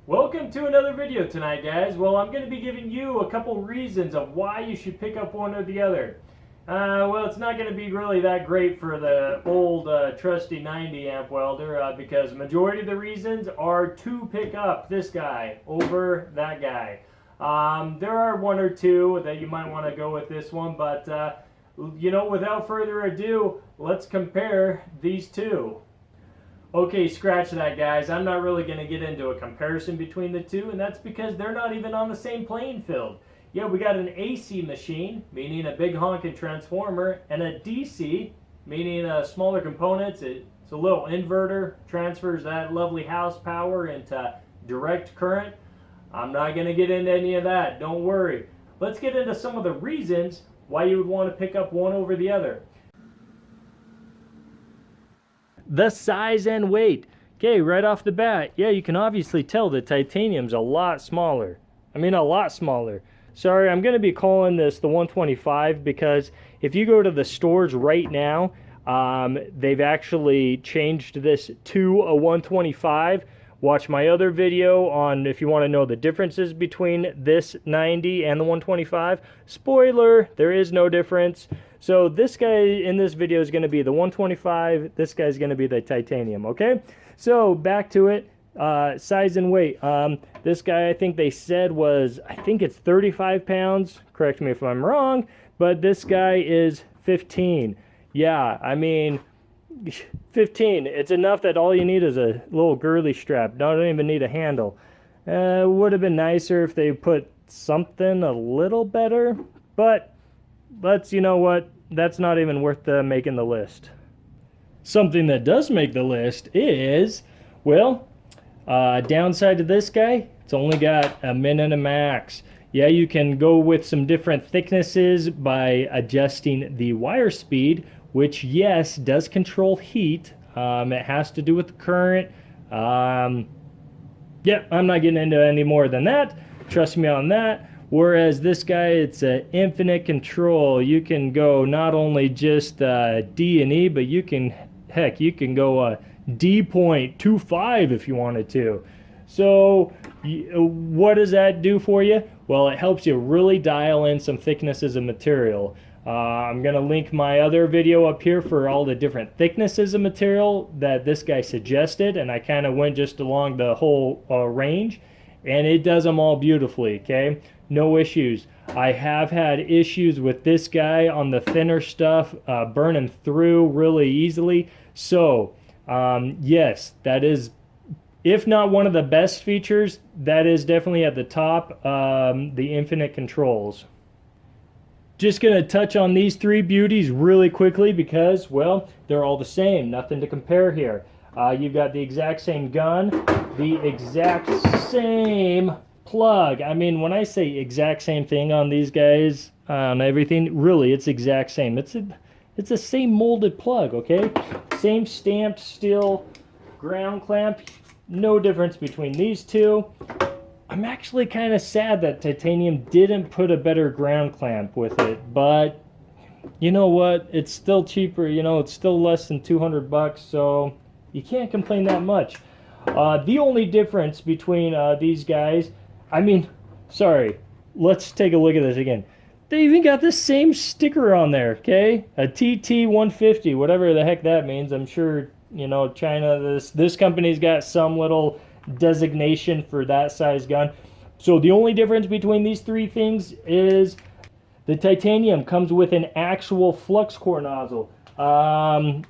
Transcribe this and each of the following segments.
Welcome to another video tonight, guys. Well, I'm going to be giving you a couple reasons of why you should pick up one or the other. Well, it's not going to be really that great for the old trusty 90 amp welder because the majority of the reasons are to pick up this guy over that guy. There are one or two that you might want to go with this one, but without further ado, let's compare these two. Okay, scratch that, guys. I'm not really going to get into a comparison between the two, and that's because they're not even on the same playing field. Yeah, we got an AC machine, meaning a big honking transformer, and a DC, meaning smaller components. It's a little inverter, transfers that lovely house power into direct current. I'm not going to get into any of that, don't worry. Let's get into some of the reasons why you would want to pick up one over the other. The size and weight. Okay, right off the bat, yeah, you can obviously tell the titanium's a lot smaller. I mean, a lot smaller. Sorry, I'm going to be calling this the 125 because if you go to the stores right now, they've actually changed this to a 125. Watch my other video on if you want to know the differences between this 90 and the 125. Spoiler, there is no difference. So this guy in this video is going to be the 125. This guy's going to be the titanium, okay? So back to it. Size and weight. This guy, I think they said was, I think it's 35 pounds. Correct me if I'm wrong. But this guy is 15. Yeah, I mean, 15. It's enough that all you need is a little girly strap. Don't even need a handle. Would have been nicer if they put something a little better. But you know what? That's not even worth making the list. Something that does make the list is, well, downside to this guy, it's only got a min and a max. Yeah, you can go with some different thicknesses by adjusting the wire speed, which, yes, does control heat. It has to do with the current. Yeah, I'm not getting into any more than that. Trust me on that. Whereas this guy, it's an infinite control. You can go not only just D and E, but you can go D.25 if you wanted to. So what does that do for you? Well, it helps you really dial in some thicknesses of material. I'm going to link my other video up here for all the different thicknesses of material that this guy suggested, and I kind of went just along the whole range, and it does them all beautifully, okay? No issues. I have had issues with this guy on the thinner stuff burning through really easily. So, yes, that is, if not one of the best features, that is definitely at the top, the infinite controls. Just going to touch on these three beauties really quickly because, well, they're all the same. Nothing to compare here. You've got the exact same gun, the exact same plug. I mean, when I say exact same thing on these guys, on everything, really, it's exact same. It's the same molded plug, okay? Same stamped steel ground clamp. No difference between these two. I'm actually kind of sad that titanium didn't put a better ground clamp with it, but you know what? It's still cheaper. You know, it's still less than 200 bucks, so you can't complain that much. The only difference between these guys, I mean, sorry, let's take a look at this again. They even got the same sticker on there, okay? A TT150, whatever the heck that means. I'm sure, you know, China, this company's got some little designation for that size gun. So the only difference between these three things is the titanium comes with an actual flux core nozzle.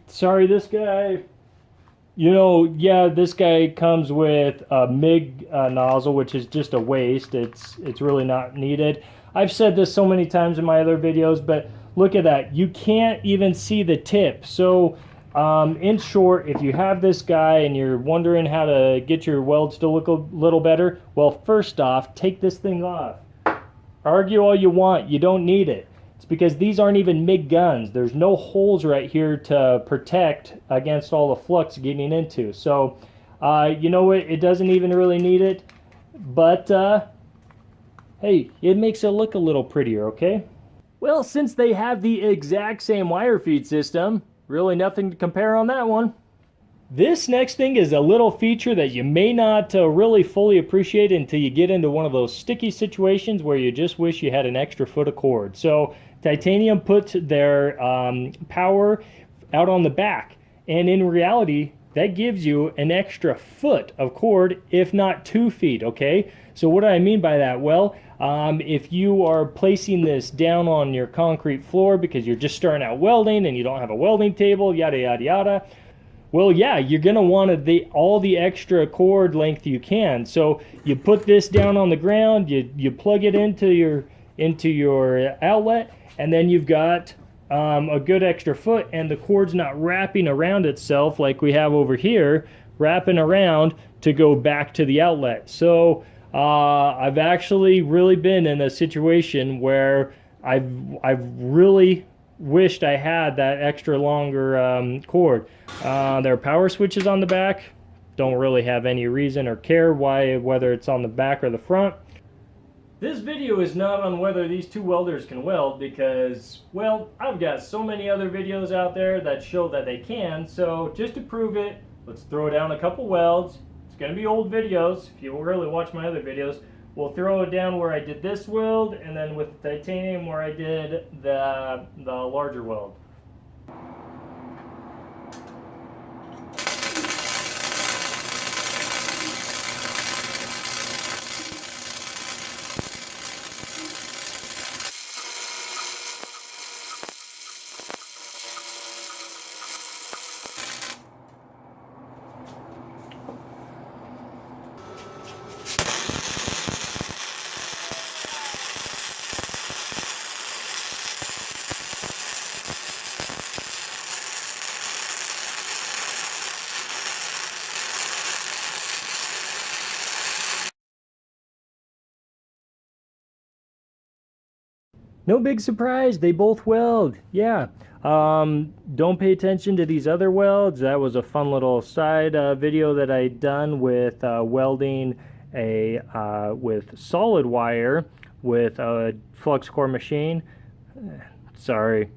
Sorry, this guy, you know, yeah, this guy comes with a MIG nozzle, which is just a waste. It's really not needed. I've said this so many times in my other videos, but look at that. You can't even see the tip. So in short, if you have this guy and you're wondering how to get your welds to look a little better, well, first off, take this thing off. Argue all you want, you don't need it. It's because these aren't even MIG guns. There's no holes right here to protect against all the flux getting into. So, you know what, it doesn't even really need it, but hey, it makes it look a little prettier, okay? Well, since they have the exact same wire feed system, really nothing to compare on that one. This next thing is a little feature that you may not really fully appreciate until you get into one of those sticky situations where you just wish you had an extra foot of cord. So Titanium put their power out on the back, and in reality that gives you an extra foot of cord, if not 2 feet. Okay, so what do I mean by that? Well, if you are placing this down on your concrete floor because you're just starting out welding and you don't have a welding table, yada yada yada, well, yeah, you're going to want all the extra cord length you can. So you put this down on the ground, you plug it into your outlet, and then you've got a good extra foot, and the cord's not wrapping around itself like we have over here, wrapping around to go back to the outlet. So I've actually really been in a situation where I've really wished I had that extra longer cord. There are power switches on the back. Don't really have any reason or care whether it's on the back or the front. This video is not on whether these two welders can weld because, well, I've got so many other videos out there that show that they can. So just to prove it, let's throw down a couple welds. It's going to be old videos. If you really watch my other videos, we'll throw it down where I did this weld, and then with the titanium where I did the larger weld. No big surprise, they both weld. Yeah. Don't pay attention to these other welds. That was a fun little side video that I done with welding with solid wire with a flux core machine. Sorry,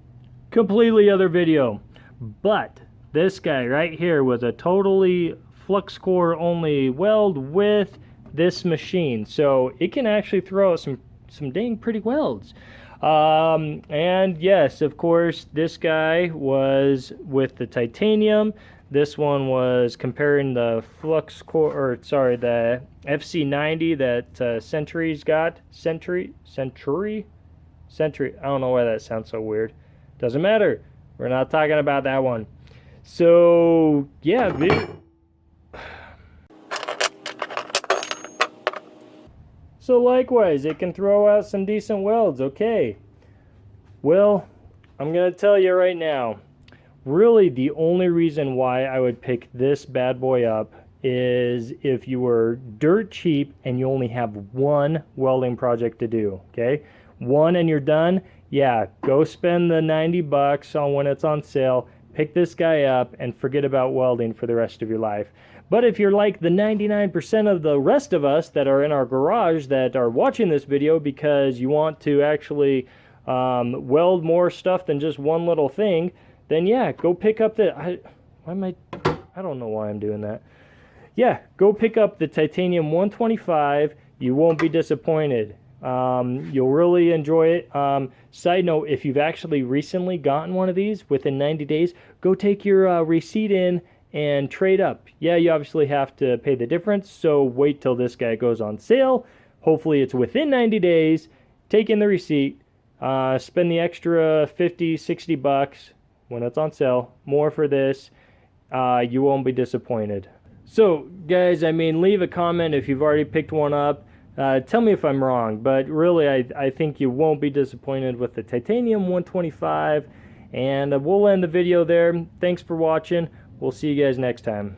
completely other video. But this guy right here was a totally flux core only weld with this machine, so it can actually throw out some dang pretty welds. And yes, of course, this guy was with the titanium. This one was comparing the flux core, or sorry, the FC90 that Century's got. Century. I don't know why that sounds so weird. Doesn't matter. We're not talking about that one. So yeah, so likewise, it can throw out some decent welds. Okay. Well, I'm going to tell you right now, really the only reason why I would pick this bad boy up is if you were dirt cheap and you only have one welding project to do, okay? One and you're done. Yeah, go spend the 90 bucks on when it's on sale. Pick this guy up and forget about welding for the rest of your life. But if you're like the 99% of the rest of us that are in our garage that are watching this video because you want to actually weld more stuff than just one little thing, then yeah, go pick up the, I don't know why I'm doing that. Yeah, go pick up the Titanium 125. You won't be disappointed. You'll really enjoy it. Side note, if you've actually recently gotten one of these within 90 days, go take your receipt in and trade up. Yeah, you obviously have to pay the difference, so wait till this guy goes on sale. Hopefully it's within 90 days. Take in the receipt, spend the extra 50, 60 bucks when it's on sale, more for this. You won't be disappointed. So guys, I mean, leave a comment if you've already picked one up. Tell me if I'm wrong, but really I think you won't be disappointed with the Titanium 125. And we'll end the video there. Thanks for watching. We'll see you guys next time.